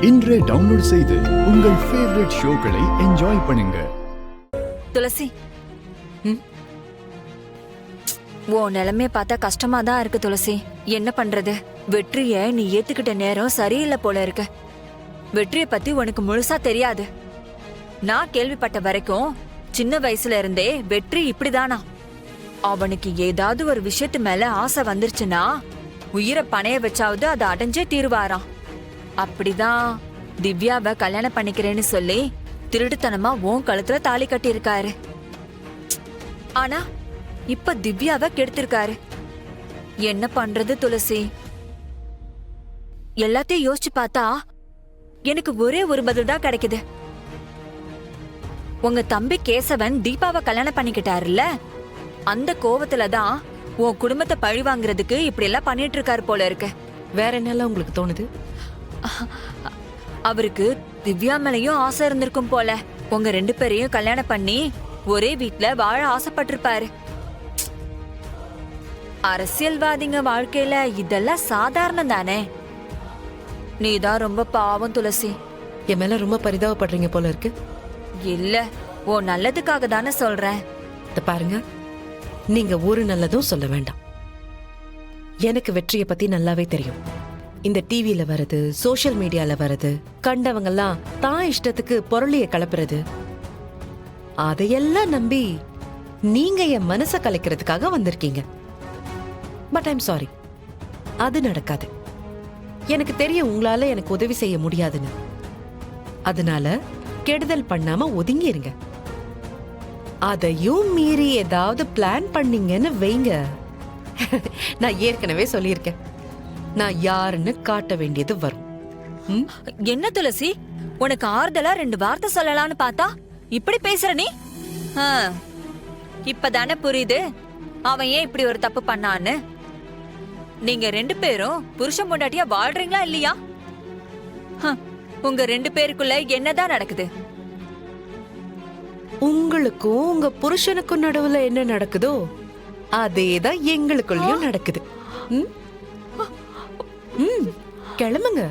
இன்றே டவுன்லோட் செய்து உங்கள் ஃபேவரட் ஷோக்களை என்ஜாய் பண்ணுங்க. துளசி, உன் நிலைமைய பார்த்தா கஷ்டமா தான் இருக்கு துளசி. என்ன பண்றது? வெற்றிய நீ ஏத்துக்கிட்ட நேரம் சரியில்லை போல இருக்கு. வெற்றிய பத்தி உனக்கு முழுசா தெரியாது. நான் கேள்விப்பட்ட வரைக்கும் சின்ன வயசுல இருந்தே வெற்றி இப்படிதானா? அவனுக்கு ஏதாவது ஒரு விஷயத்து மேல ஆசை வந்துருச்சுன்னா உயிரை பணைய வச்சாவது அதை அடைஞ்சே தீருவாராம். அப்படிதான் திவ்யாவை கல்யாணம் பண்ணிக்கிறேன்னு சொல்லி திருட்டுத்தனமா உன் கழுத்துல தாலி கட்டி இருக்காரு. ஆனா இப்ப திவ்யாவை கெடுத்திருக்காரு. என்ன பண்றது துளசி? எல்லாத்தையும் யோசிச்சு பார்த்தா எனக்கு ஒரே ஒரு பதில் தான் கிடைக்குது. உங்க தம்பி கேசவன் தீபாவை கல்யாணம் பண்ணிக்கிட்டாருல்ல, அந்த கோவத்துலதான் உன் குடும்பத்தை பழி வாங்குறதுக்கு இப்படி எல்லாம் பண்ணிட்டு இருக்காரு போல இருக்கு. வேற என்னெல்லாம் உங்களுக்கு தோணுது? அவருக்கு திவ்யா மேலையும் ஆசை இருந்திருக்கும் போல. உங்க 2 பேரையும் கல்யாணம் பண்ணி ஒரே வீட்ல வாழ ஆசைப்பட்டிருப்பாரு. அரசியல்வாதிங்க வாழ்க்கையில இதெல்லாம் சாதாரணம் தானே. நீதான் ரொம்ப பாவம் துளசி. என் மேல ரொம்ப பரிதாபப்படுறீங்க போல இருக்கு. இல்ல, ஓ நல்லதுக்காக தானே சொல்றேன். பாருங்க, நீங்க ஒரு நல்லதும் சொல்ல வேண்டாம். எனக்கு வெற்றியை பத்தி நல்லாவே தெரியும். இந்த டிவில வருது, சோசியல் மீடியால வருது, கண்டவங்கெல்லாம் தான் இஷ்டத்துக்கு பொருளிய கலப்புறது, அதையெல்லாம் நம்பி நீங்க என் மனச கலைக்கிறதுக்காக வந்திருக்கீங்க. பட் ஐம் சாரி, அது நடக்காது. எனக்கு தெரியும் உங்களால எனக்கு உதவி செய்ய முடியாதுன்னு. அதனால கெடுதல் பண்ணாம ஒதுங்கிருங்க. அதையும் மீறி ஏதாவது பிளான் பண்ணீங்கன்னு வைங்க, நான் ஏற்கனவே சொல்லியிருக்கேன், நான் யாருன்னு காட்ட வேண்டியது வரும். என்ன துளசி, உனக்கு ஆறுதலா 2 வார்த்தை சொல்லலாம்னு பார்த்தா இப்படி பேசுற நீ? இப்பதானே புரியுது அவன் ஏன் இப்படி ஒரு தப்பு பண்ணான்னு. நீங்க 2 பேரும் புருஷன் பொண்டாட்டியா வாழ்றீங்களா இல்லையா? உங்க 2 பேருக்குள்ள என்னதான் நடக்குது? உங்களுக்கும் உங்க புருஷனுக்கும் நடுவுல என்ன நடக்குதோ அதேதான் எங்களுக்குள்ளயும் நடக்குது. கிளம்புங்க.